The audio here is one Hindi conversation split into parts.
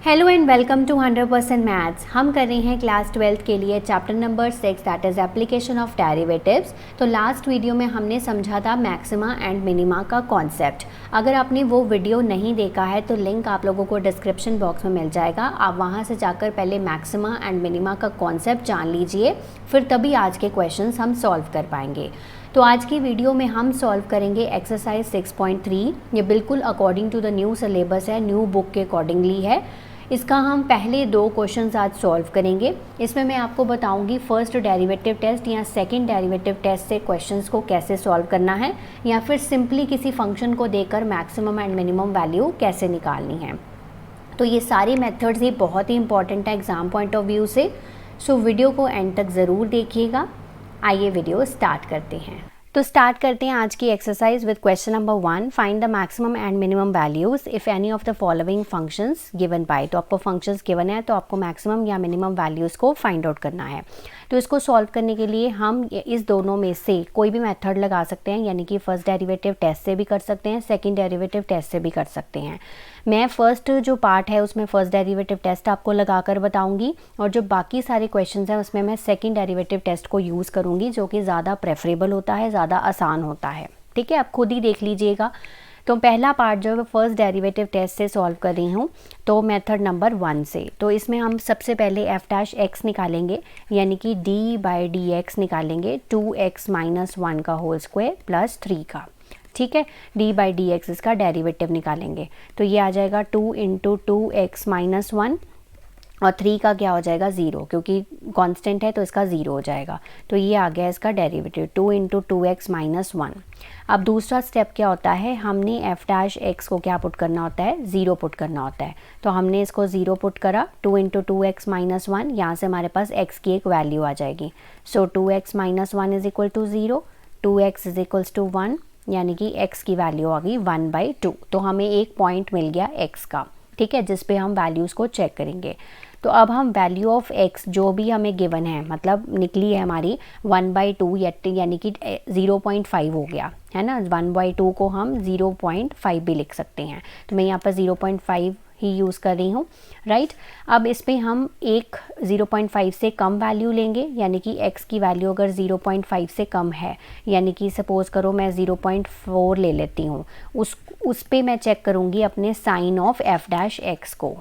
Hello and welcome to 100% maths. हम कर रहे हैं क्लास 12th के लिए chapter number 6 that is application of derivatives. तो लास्ट वीडियो में हमने समझा था मैक्सिमा एंड मिनिमा का कॉन्सेप्ट। अगर आपने वो वीडियो नहीं देखा है तो लिंक आप लोगों को डिस्क्रिप्शन बॉक्स में मिल जाएगा। आप वहाँ से जाकर पहले मैक्सिमा एंड मिनिमा का कॉन्सेप्ट जान लीजिए, फिर तभी आज के क्वेश्चंस हम सॉल्व कर पाएंगे। तो आज की वीडियो में हम सॉल्व करेंगे एक्सरसाइज 6.3। ये बिल्कुल according to the new syllabus है, न्यू बुक के अकॉर्डिंगली है। इसका हम पहले 2 क्वेश्चंस आज सॉल्व करेंगे। इसमें मैं आपको बताऊंगी फर्स्ट डेरिवेटिव टेस्ट या सेकंड डेरिवेटिव टेस्ट से क्वेश्चंस को कैसे सॉल्व करना है, या फिर सिंपली किसी फंक्शन को देकर मैक्सिमम एंड मिनिमम वैल्यू कैसे निकालनी है। तो ये सारी मेथड्स ही बहुत ही इंपॉर्टेंट है एग्ज़ाम पॉइंट ऑफ व्यू से। सो वीडियो को एंड तक ज़रूर देखिएगा। आइए वीडियो स्टार्ट करते हैं। तो स्टार्ट करते हैं आज की exercise with question number 1। Find the maximum and minimum values if any of the following functions given by. तो आपको फंक्शंस गिवन है तो आपको मैक्सिमम या मिनिमम वैल्यूज़ को फाइंड आउट करना है। तो इसको सॉल्व करने के लिए हम इस दोनों में से कोई भी मेथड लगा सकते हैं, यानी कि फर्स्ट डेरिवेटिव टेस्ट से भी कर सकते हैं, सेकंड डेरिवेटिव टेस्ट से भी कर सकते हैं। मैं फर्स्ट जो पार्ट है उसमें फर्स्ट डेरिवेटिव टेस्ट आपको लगाकर बताऊंगी, और जो बाकी सारे क्वेश्चंस हैं उसमें मैं सेकंड डेरिवेटिव टेस्ट को यूज़ करूंगी, जो कि ज़्यादा प्रेफरेबल होता है, ज़्यादा आसान होता है। ठीक है, आप खुद ही देख लीजिएगा। तो पहला पार्ट जो है फर्स्ट डेरिवेटिव टेस्ट से सॉल्व कर रही हूँ, तो मेथड नंबर 1 से। तो इसमें हम सबसे पहले f' निकालेंगे, यानी कि d/dx निकालेंगे 2x - 1 का होल स्क्वायर प्लस 3 का। ठीक है, d/dx इसका डेरिवेटिव निकालेंगे, तो ये आ जाएगा 2 × 2x - 1 और 3 का क्या हो जाएगा 0, क्योंकि कांस्टेंट है तो इसका 0 हो जाएगा। तो ये आ गया इसका डेरिवेटिव 2 × 2x - 1। अब दूसरा स्टेप क्या होता है, हमने f' को क्या पुट करना होता है, 0 पुट करना होता है। तो हमने इसको 0 पुट करा, 2 × 2x - 1, यहाँ से हमारे पास x की एक वैल्यू आ जाएगी। सो 2x - 1 = 0, 2x = 1, यानी कि x की वैल्यू आ गई 1/2। तो हमें एक पॉइंट मिल गया x का, ठीक है, जिस पे हम वैल्यूज़ को चेक करेंगे। तो अब हम वैल्यू ऑफ x जो भी हमें गिवन है, मतलब निकली है हमारी 1/2, यानी कि 0.5 हो गया है ना। 1/2 को हम 0.5 भी लिख सकते हैं, तो मैं यहाँ पर 0.5 ही यूज़ कर रही हूँ, राइट। अब इस पे हम एक 0.5 से कम वैल्यू लेंगे, यानी कि x की वैल्यू अगर 0.5 से कम है, यानी कि सपोज़ करो मैं 0.4 ले लेती हूँ, उस पे मैं चेक करूँगी अपने साइन ऑफ f' को।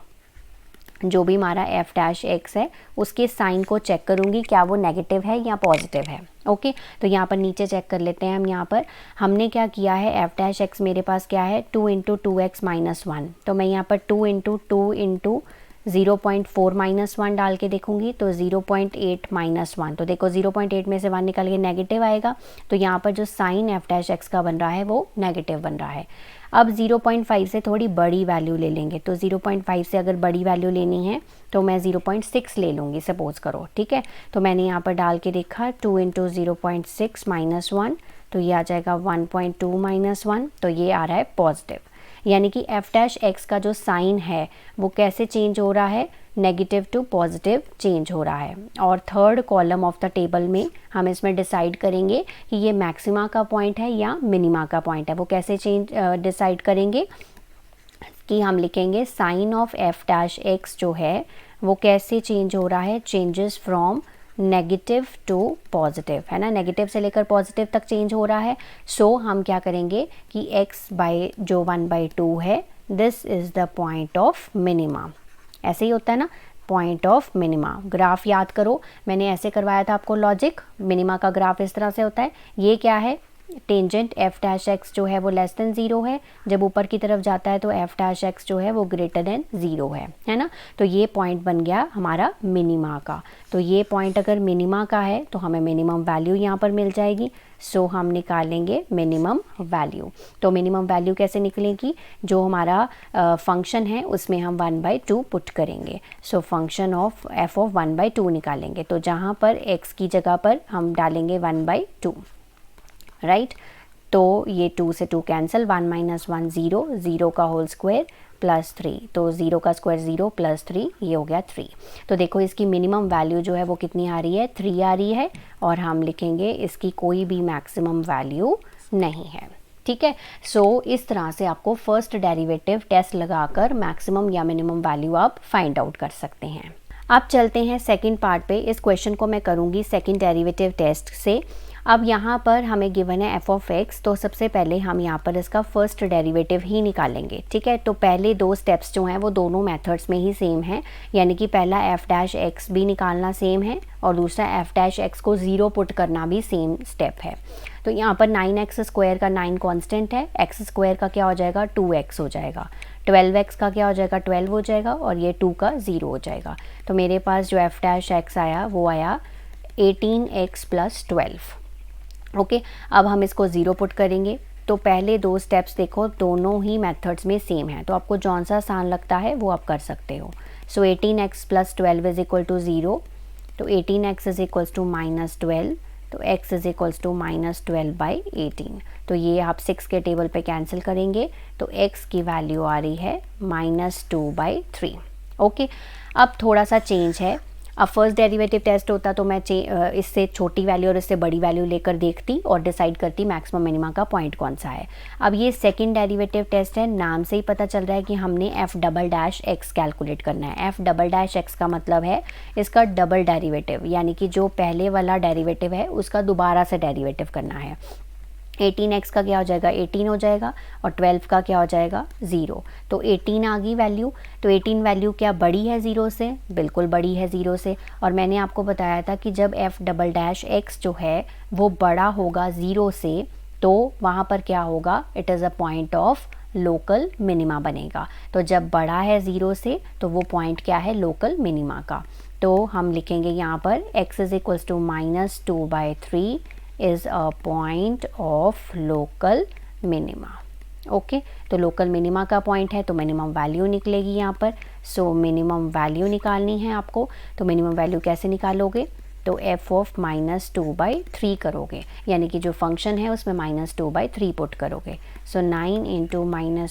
जो भी हमारा f' है उसके साइन को चेक करूँगी, क्या वो नेगेटिव है या पॉजिटिव है। ओके, तो यहाँ पर नीचे चेक कर लेते हैं हम। यहाँ पर हमने क्या किया है, f' मेरे पास क्या है 2 × 2x - 1। तो मैं यहाँ पर 2 × 2 × 0.4 - 1 डाल के देखूंगी, तो 0.8 - 1। तो देखो 0.8 में से 1 निकल के नेगेटिव आएगा, तो यहाँ पर जो साइन f' का बन रहा है वो नेगेटिव बन रहा है। अब 0.5 से थोड़ी बड़ी वैल्यू ले लेंगे, तो 0.5 से अगर बड़ी वैल्यू लेनी है तो मैं 0.6 ले लूँगी सपोज़ करो। ठीक है, तो मैंने यहाँ पर डाल के देखा 2 × 0.6 - 1, तो ये आ जाएगा 1.2 - 1, तो ये आ रहा है पॉजिटिव। यानी कि f' का जो साइन है वो कैसे चेंज हो रहा है, नेगेटिव टू पॉजिटिव चेंज हो रहा है। और third column of the table में हम इसमें डिसाइड करेंगे कि ये मैक्सिमा का पॉइंट है या मिनिमा का पॉइंट है। वो कैसे डिसाइड करेंगे कि हम लिखेंगे साइन ऑफ f' जो है वो कैसे चेंज हो रहा है, changes from negative to positive, है ना, नेगेटिव से लेकर पॉजिटिव तक चेंज हो रहा है। सो हम क्या करेंगे कि जो 1/2 है, this is the point of minima. ऐसे ही होता है ना, पॉइंट ऑफ मिनिमा। ग्राफ याद करो, मैंने ऐसे करवाया था आपको लॉजिक। मिनिमा का ग्राफ इस तरह से होता है। ये क्या है, टेंजेंट f' जो है वो लेस देन 0 है, जब ऊपर की तरफ जाता है तो f' जो है वो ग्रेटर देन 0 है ना। तो ये पॉइंट बन गया हमारा मिनिमा का। तो ये पॉइंट अगर मिनिमा का है तो हमें मिनिमम वैल्यू यहाँ पर मिल जाएगी। सो हम निकालेंगे मिनिमम वैल्यू। तो मिनिमम वैल्यू कैसे निकलेगी, जो हमारा फंक्शन है उसमें हम 1/2 पुट करेंगे। So function of f of 1/2 निकालेंगे, तो जहाँ पर x की जगह पर हम डालेंगे 1/2, राइट। तो ये 2 से 2 कैंसिल, 1 - 1 0, 0 का होल स्क्वायर प्लस 3, तो 0 का स्क्वायर 0 प्लस 3, ये हो गया 3। तो देखो इसकी मिनिमम वैल्यू जो है वो कितनी आ रही है, 3 आ रही है, और हम लिखेंगे इसकी कोई भी मैक्सिमम वैल्यू नहीं है। ठीक है। सो इस तरह से आपको फर्स्ट डेरिवेटिव टेस्ट लगाकर मैक्सिमम या मिनिमम वैल्यू आप फाइंड आउट कर सकते हैं। अब चलते हैं सेकंड पार्ट पे। इस क्वेश्चन को मैं करूँगी सेकंड डेरिवेटिव टेस्ट से। अब यहाँ पर हमें गिवन है एफ ऑफ एक्स, तो सबसे पहले हम यहाँ पर इसका फर्स्ट डेरिवेटिव ही निकालेंगे, ठीक है। तो पहले दो स्टेप्स जो हैं वो दोनों मेथड्स में ही सेम है, यानी कि पहला एफ डैश एक्स भी निकालना सेम है और दूसरा एफ डैश एक्स को 0 पुट करना भी सेम स्टेप है। तो यहाँ पर 9x स्क्वायर का 9 कांस्टेंट है, x स्क्वायर का क्या हो जाएगा 2x हो जाएगा, 12x का क्या हो जाएगा 12 हो जाएगा और ये 2 का 0 हो जाएगा। तो मेरे पास जो एफ डैश एक्स आया वो आया 18x + 12। ओके, अब हम इसको 0 पुट करेंगे। तो पहले दो स्टेप्स देखो दोनों ही मेथड्स में सेम है, तो आपको जौन सा आसान लगता है वो आप कर सकते हो। सो 18x + 12 = 0, तो 18x = -12, तो x = -12/18। तो ये आप 6 के टेबल पे कैंसिल करेंगे तो x की वैल्यू आ रही है -2/3। ओके, अब थोड़ा सा चेंज है। अब फर्स्ट डेरिवेटिव टेस्ट होता तो मैं इससे छोटी वैल्यू और इससे बड़ी वैल्यू लेकर देखती और डिसाइड करती मैक्सिमम मिनिमा का पॉइंट कौन सा है। अब ये सेकंड डेरिवेटिव टेस्ट है, नाम से ही पता चल रहा है कि हमने F double dash x calculate करना है। एफ डबल डैश एक्स का मतलब है इसका डबल डेरिवेटिव, यानी कि जो पहले वाला डेरिवेटिव है उसका दोबारा से डेरिवेटिव करना है। 18x का क्या हो जाएगा 18 हो जाएगा और 12 का क्या हो जाएगा 0। तो 18 आ गई वैल्यू। तो 18 वैल्यू क्या बड़ी है 0 से? बिल्कुल बड़ी है 0 से। और मैंने आपको बताया था कि जब एफ डबल डैश एक्स जो है वो बड़ा होगा 0 से तो वहाँ पर क्या होगा, it is a point of local minima बनेगा। तो जब बड़ा है 0 से तो वो पॉइंट क्या है, लोकल मिनिमा का। तो हम लिखेंगे यहाँ पर x = -2/3 is a point of local minima। Okay, तो लोकल मिनिमा का पॉइंट है तो मिनिमम वैल्यू निकलेगी यहाँ पर। सो मिनिमम वैल्यू निकालनी है आपको। तो मिनिमम वैल्यू कैसे निकालोगे, तो f ऑफ -2/3 करोगे, यानी कि जो फंक्शन है उसमें -2/3 पुट करोगे। सो 9 ×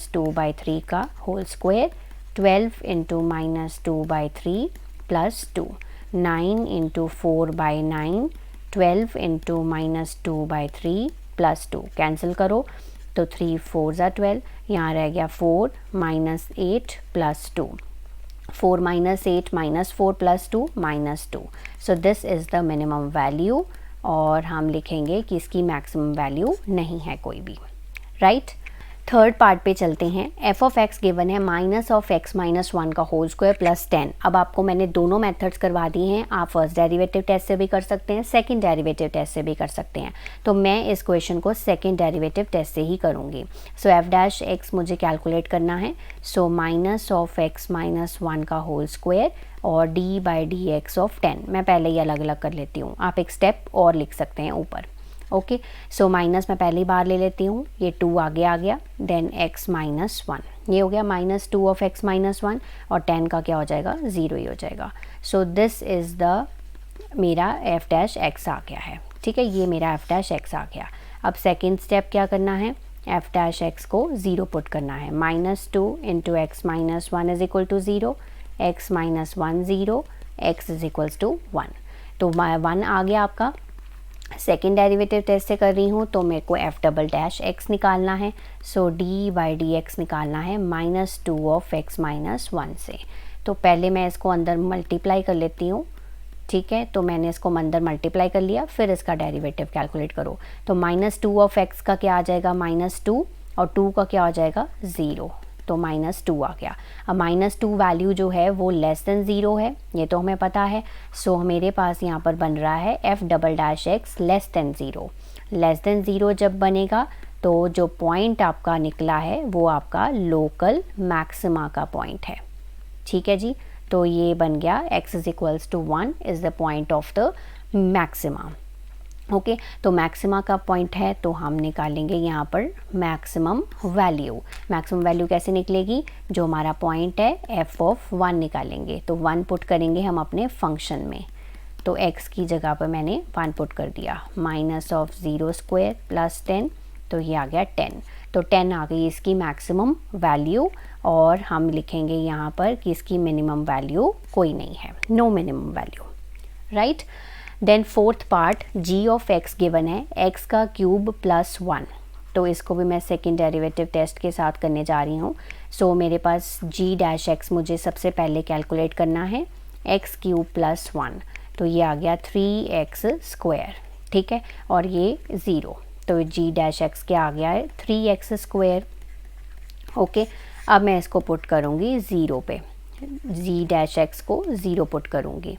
-2/3 का होल स्क्वायर, 12 × -2/3 + 2, 9 × 4/9, 12 × -2/3 + 2 कैंसिल करो तो 3 4 = 12, यहाँ रह गया 4 - 8 + 2, 4 - 8 - 4 + 2 -2। So this is the minimum value और हम लिखेंगे कि इसकी मैक्सिमम वैल्यू नहीं है कोई भी, राइट। थर्ड पार्ट पे चलते हैं। एफ ऑफ एक्स गिवन है -(x - 1) का होल स्क्वायर + 10। अब आपको मैंने दोनों मेथड्स करवा दी हैं, आप फर्स्ट डेरिवेटिव टेस्ट से भी कर सकते हैं, सेकंड डेरिवेटिव टेस्ट से भी कर सकते हैं। तो मैं इस क्वेश्चन को सेकंड डेरिवेटिव टेस्ट से ही करूँगी। सो एफ डैश एक्स मुझे कैलकुलेट करना है। सो -(x - 1) का होल स्क्वायर और d/dx ऑफ 10। मैं पहले ही अलग अलग कर लेती हूँ, आप एक स्टेप और लिख सकते हैं ऊपर। ओके, सो माइनस मैं पहली बार ले लेती हूँ, ये 2 आगे आ गया, देन x - 1 ये हो गया -2 ऑफ x - 1 और 10 का क्या हो जाएगा 0 ही हो जाएगा। सो दिस इज़ द मेरा f डैश x आ गया है, ठीक है, ये मेरा f डैश x आ गया। अब सेकेंड स्टेप क्या करना है, f डैश x को 0 पुट करना है। -2 × x - 1 = 0, x - 1 0, x = 1। तो 1 आ गया आपका। सेकेंड डेरिवेटिव टेस्ट से कर रही हूँ तो मेरे को एफ डबल डैश एक्स निकालना है। सो d/dx निकालना है -2 ऑफ x - 1 से। तो पहले मैं इसको अंदर मल्टीप्लाई कर लेती हूँ, ठीक है। तो मैंने इसको अंदर मल्टीप्लाई कर लिया, फिर इसका डेरिवेटिव कैलकुलेट करो। तो -2 ऑफ x का क्या आ जाएगा -2 और 2 का क्या आ जाएगा 0, तो -2 आ गया। अब -2 वैल्यू जो है वो लेस देन 0 है, ये तो हमें पता है। सो मेरे पास यहाँ पर बन रहा है F double dash x less than 0। Less than 0 जब बनेगा तो जो पॉइंट आपका निकला है वो आपका लोकल मैक्सिमा का पॉइंट है, ठीक है जी। तो ये बन गया x = 1 is the point of the maxima. Okay, तो मैक्सिमा का पॉइंट है तो हम निकालेंगे यहाँ पर मैक्सिमम वैल्यू। मैक्सिमम वैल्यू कैसे निकलेगी, जो हमारा पॉइंट है f ऑफ 1 निकालेंगे। तो 1 पुट करेंगे हम अपने फंक्शन में, तो x की जगह पर मैंने 1 पुट कर दिया। -(0² + 10), तो ये आ गया 10। तो 10 आ गई इसकी मैक्सिमम वैल्यू और हम लिखेंगे यहाँ पर कि इसकी मिनिमम वैल्यू कोई नहीं है, no minimum value, right. Then fourth part, g of x given है x का क्यूब + 1। तो इसको भी मैं सेकंड डेरिवेटिव टेस्ट के साथ करने जा रही हूँ। सो मेरे पास जी डैश एक्स मुझे सबसे पहले कैलकुलेट करना है, एक्स क्यूब प्लस 1, तो ये आ गया 3x स्क्वायर, ठीक है, और ये 0, तो जी डैश एक्स क्या आ गया है 3x स्क्वायर। ओके, अब मैं इसको पुट करूँगी 0 पे, जी डैश एक्स को 0 पुट करूँगी,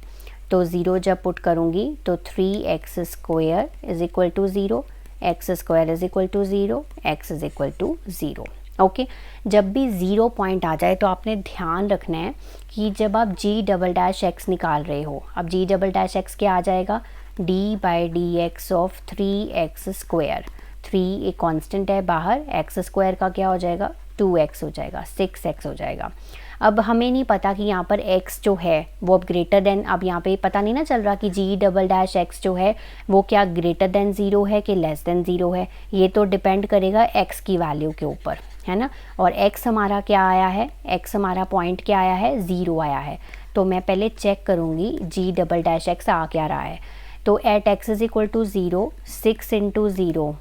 तो 0 जब पुट करूँगी तो 3x square is equal to 0, x square is equal to 0, x is equal to 0। Okay, जब भी 0 पॉइंट आ जाए तो आपने ध्यान रखना है कि जब आप जी डबल डैश एक्स निकाल रहे हो, अब जी डबल डैश एक्स क्या आ जाएगा, D by D x of 3x square, 3 एक कांस्टेंट है बाहर, एक्स स्क्वायर का क्या हो जाएगा 2x हो जाएगा, 6x हो जाएगा। अब हमें नहीं पता कि यहाँ पर x जो है वो अब ग्रेटर देन, अब यहाँ पे पता नहीं ना चल रहा कि जी डबल डैश एक्स जो है वो क्या ग्रेटर देन 0 है कि लेस देन 0 है, ये तो डिपेंड करेगा x की वैल्यू के ऊपर, है ना। और x हमारा क्या आया है, x हमारा पॉइंट क्या आया है 0 आया है, तो मैं पहले चेक करूँगी जी डबल डैश एक्स आ क्या रहा है। तो at x is equal to 0, 6 into 0,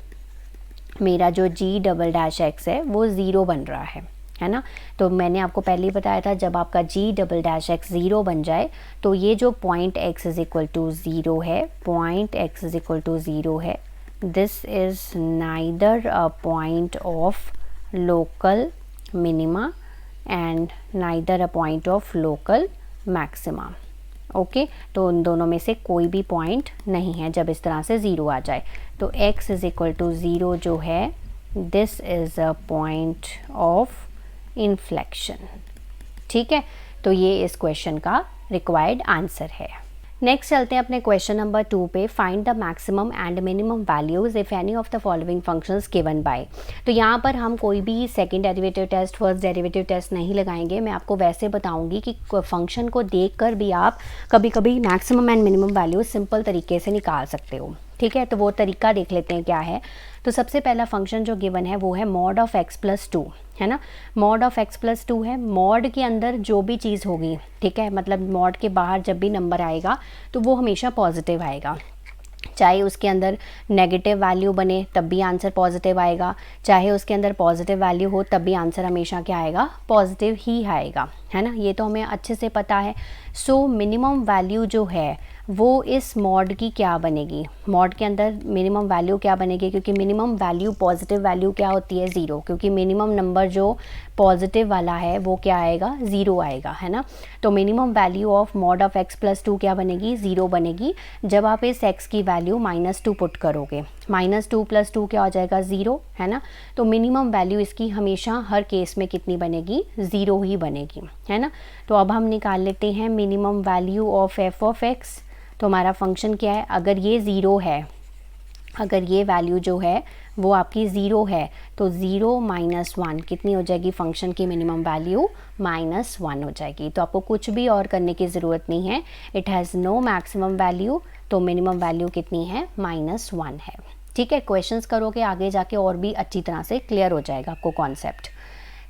मेरा जो जी डबल डैश एक्स है वो 0 बन रहा है ना। तो मैंने आपको पहले ही बताया था जब आपका जी डबल डैश एक्स 0 बन जाए तो ये जो point x is equal to 0 है, point x is equal to 0 है, this is neither a point of local minima and neither a point of local maxima. Okay, तो उन दोनों में से कोई भी पॉइंट नहीं है जब इस तरह से 0 आ जाए। तो x इज़ इक्वल टू 0 जो है this is a point of inflection, ठीक है। तो ये इस क्वेश्चन का रिक्वायर्ड आंसर है। नेक्स्ट चलते हैं अपने क्वेश्चन नंबर 2 पे, find the maximum and minimum values if any of the following functions given by. तो यहाँ पर हम कोई भी second derivative test, first derivative test नहीं लगाएंगे, मैं आपको वैसे बताऊंगी कि फंक्शन को देखकर भी आप कभी कभी maximum and minimum values simple तरीके से निकाल सकते हो, ठीक है। तो वो तरीका देख लेते हैं क्या है। तो सबसे पहला फंक्शन जो गिवन है वो है मॉड ऑफ x प्लस 2, है ना। मॉड ऑफ x प्लस 2 है, मॉड के अंदर जो भी चीज़ होगी, ठीक है, मतलब मॉड के बाहर जब भी नंबर आएगा तो वो हमेशा पॉजिटिव आएगा, चाहे उसके अंदर नेगेटिव वैल्यू बने तब भी आंसर पॉजिटिव आएगा, चाहे उसके अंदर पॉजिटिव वैल्यू हो तब भी आंसर हमेशा क्या आएगा, पॉजिटिव ही आएगा, है ना। ये तो हमें अच्छे से पता है। सो मिनिमम वैल्यू जो है वो इस मॉड की क्या बनेगी, मॉड के अंदर मिनिमम वैल्यू क्या बनेगी, क्योंकि मिनिमम वैल्यू पॉजिटिव वैल्यू क्या होती है 0, क्योंकि मिनिमम नंबर जो पॉजिटिव वाला है वो क्या आएगा 0 आएगा, है ना। तो minimum value of mod of x plus 2 क्या बनेगी 0 बनेगी। जब आप इस x की वैल्यू -2 पुट करोगे, -2 प्लस 2 क्या हो जाएगा 0, है ना। तो मिनिमम वैल्यू इसकी हमेशा हर केस में कितनी बनेगी 0 ही बनेगी, है ना। तो अब हम निकाल लेते हैं minimum value of f of x। तो हमारा फंक्शन क्या है, अगर ये 0 है, अगर ये वैल्यू जो है वो आपकी 0 है तो 0 - 1 कितनी हो जाएगी, फंक्शन की मिनिमम वैल्यू -1 हो जाएगी। तो आपको कुछ भी और करने की ज़रूरत नहीं है, it has no maximum value, तो मिनिमम वैल्यू कितनी है -1 है, ठीक है। क्वेश्चंस करोगे आगे जाके और भी अच्छी तरह से क्लियर हो जाएगा आपको कॉन्सेप्ट।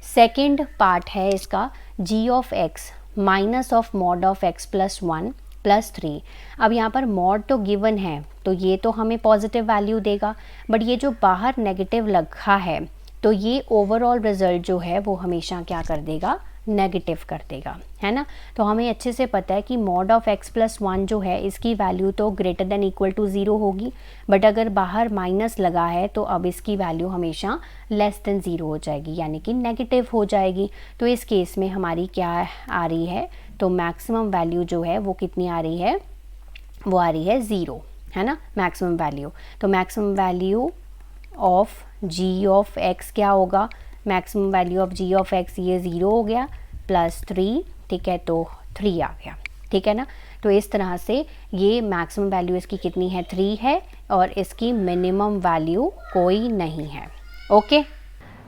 सेकेंड पार्ट है इसका g of x minus of mod of x plus 1 plus 3। अब यहाँ पर मॉड तो गिवन है तो ये तो हमें पॉजिटिव वैल्यू देगा, बट ये जो बाहर नेगेटिव लगा है तो ये ओवरऑल रिजल्ट जो है वो हमेशा क्या कर देगा, नेगेटिव कर देगा, है ना। तो हमें अच्छे से पता है कि मॉड ऑफ x प्लस 1 जो है इसकी वैल्यू तो ग्रेटर देन इक्वल टू 0 होगी, बट अगर बाहर माइनस लगा है तो अब इसकी वैल्यू हमेशा लेस देन 0 हो जाएगी, यानी कि नेगेटिव हो जाएगी। तो इस केस में हमारी क्या आ रही है, तो मैक्सिमम वैल्यू जो है वो कितनी आ रही है, वो आ रही है 0, है ना, मैक्सिमम वैल्यू। तो maximum value of g of x क्या होगा, maximum value of g of x ये 0 हो गया प्लस 3, ठीक है, तो 3 आ गया, ठीक है ना। तो इस तरह से ये मैक्सिमम वैल्यू इसकी कितनी है 3 है और इसकी मिनिमम वैल्यू कोई नहीं है। ओके,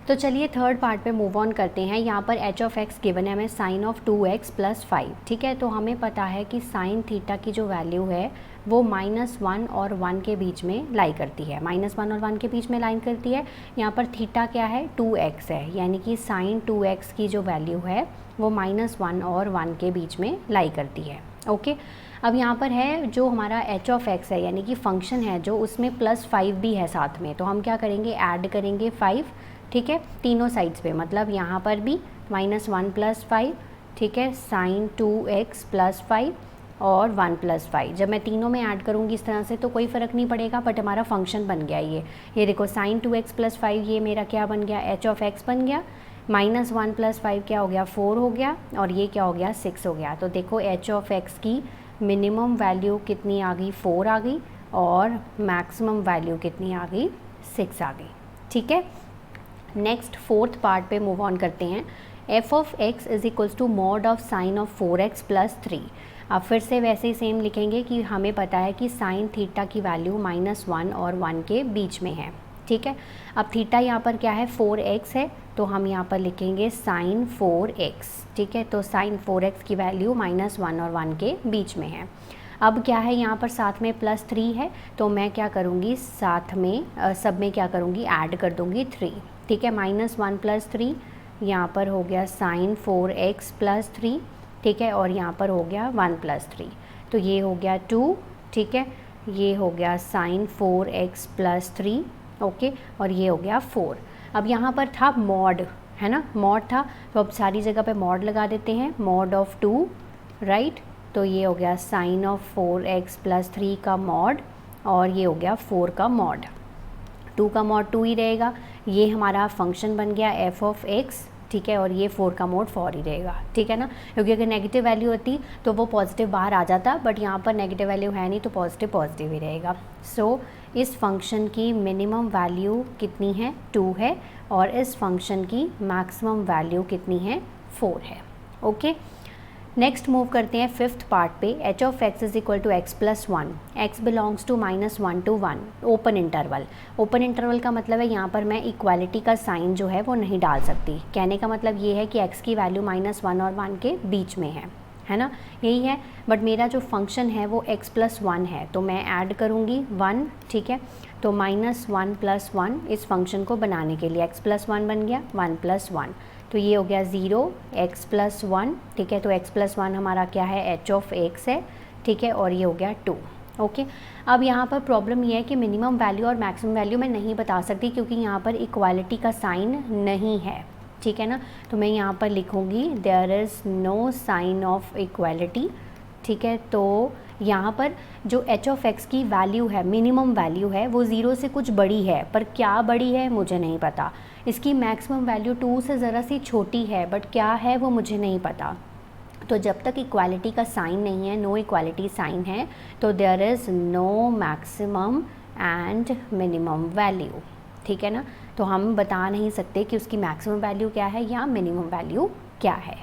तो चलिए थर्ड पार्ट पे मूव ऑन करते हैं। यहाँ पर h ऑफ x गिवन है हमें साइन ऑफ 2x प्लस 5, ठीक है। तो हमें पता है कि साइन थीटा की जो वैल्यू है वो -1 और 1 के बीच में लाई करती है, -1 और 1 के बीच में लाइन करती है। यहाँ पर थीटा क्या है 2x है, यानी कि साइन 2x की जो वैल्यू है वो -1 और 1 के बीच में लाई करती है। ओके, अब यहाँ पर है जो हमारा एच ऑफ एक्स है यानी कि फंक्शन है जो, उसमें +5 भी है साथ में, तो हम क्या करेंगे, ऐड करेंगे 5, ठीक है, तीनों साइड्स पे, मतलब यहाँ पर भी -1 + 5, ठीक है, sin 2x + 5 और 1 + 5। जब मैं तीनों में ऐड करूँगी इस तरह से तो कोई फ़र्क नहीं पड़ेगा, बट हमारा फंक्शन बन गया ये देखो sin 2x + 5 ये मेरा क्या बन गया, एच ऑफ एक्स बन गया, -1 + 5 क्या हो गया, 4 हो गया, और ये क्या हो गया, 6 हो गया। तो देखो एच ऑफ एक्स की मिनिमम वैल्यू कितनी आ गई, 4 आ गई, और मैक्सिमम वैल्यू कितनी आ गई, 6 आ गई, ठीक है। नेक्स्ट 4th पार्ट पे मूव ऑन करते हैं। f of x = mod of sin of 4x + 3। अब फिर से वैसे ही सेम लिखेंगे कि हमें पता है कि sin थीटा की वैल्यू -1 और 1 के बीच में है, ठीक है। अब थीटा यहाँ पर क्या है, 4x है, तो हम यहाँ पर लिखेंगे sin 4x, ठीक है। तो sin 4x की वैल्यू -1 और 1 के बीच में है। अब क्या है यहाँ पर साथ में +3 है, तो मैं क्या करूँगी, साथ में सब में क्या करूँगी, ऐड कर दूँगी 3, ठीक है। -1 + 3 यहाँ पर हो गया sin 4x + 3, ठीक है, और यहाँ पर हो गया 1 + 3, तो ये हो गया 2, ठीक है, ये हो गया sin 4x + 3, ओके, और ये हो गया 4। अब यहाँ पर था मॉड, है ना, मॉड था, तो अब सारी जगह पे मॉड लगा देते हैं, मॉड ऑफ 2, राइट, तो ये हो गया sin ऑफ 4x + 3 का मॉड, और ये हो गया 4 का मॉड, 2 का मॉड 2 ही रहेगा, ये हमारा फंक्शन बन गया f ऑफ x, ठीक है, और ये 4 का मोड 4 ही रहेगा, ठीक है ना, क्योंकि अगर नेगेटिव वैल्यू होती तो वो पॉजिटिव बाहर आ जाता, बट यहाँ पर नेगेटिव वैल्यू है नहीं तो पॉजिटिव ही रहेगा। सो इस फंक्शन की मिनिमम वैल्यू कितनी है, 2 है, और इस फंक्शन की मैक्सिमम वैल्यू कितनी है, 4 है, ओके। नेक्स्ट मूव करते हैं 5th पार्ट पे। h of x = x + 1, x belongs to -1 to 1, open interval. Open interval का मतलब है यहाँ पर मैं इक्वालिटी का साइन जो है वो नहीं डाल सकती। कहने का मतलब ये है कि x की वैल्यू -1 और 1 के बीच में है ना, यही है। बट मेरा जो फंक्शन है वो x + 1 है, तो मैं ऐड करूँगी 1, ठीक है, तो -1 + 1 इस फंक्शन को बनाने के लिए x + 1 बन गया 1 + 1, तो ये हो गया 0, x + 1, ठीक है, तो x + 1 हमारा क्या है, h ऑफ x है, ठीक है, और ये हो गया 2, ओके। अब यहाँ पर प्रॉब्लम ये है कि मिनिमम वैल्यू और मैक्सिमम वैल्यू मैं नहीं बता सकती क्योंकि यहाँ पर इक्वालिटी का साइन नहीं है, ठीक है ना, तो मैं यहाँ पर लिखूँगी there is no sign of equality, ठीक है। तो यहाँ पर जो h ऑफ x की वैल्यू है, मिनिमम वैल्यू है, वो 0 से कुछ बड़ी है, पर क्या बड़ी है मुझे नहीं पता। इसकी मैक्सिमम वैल्यू 2 से ज़रा सी छोटी है, बट क्या है वो मुझे नहीं पता। तो जब तक इक्वालिटी का साइन नहीं है, नो इक्वालिटी साइन है, तो there is no maximum and minimum value, ठीक है ना। तो हम बता नहीं सकते कि उसकी मैक्सिमम वैल्यू क्या है या मिनिमम वैल्यू क्या है।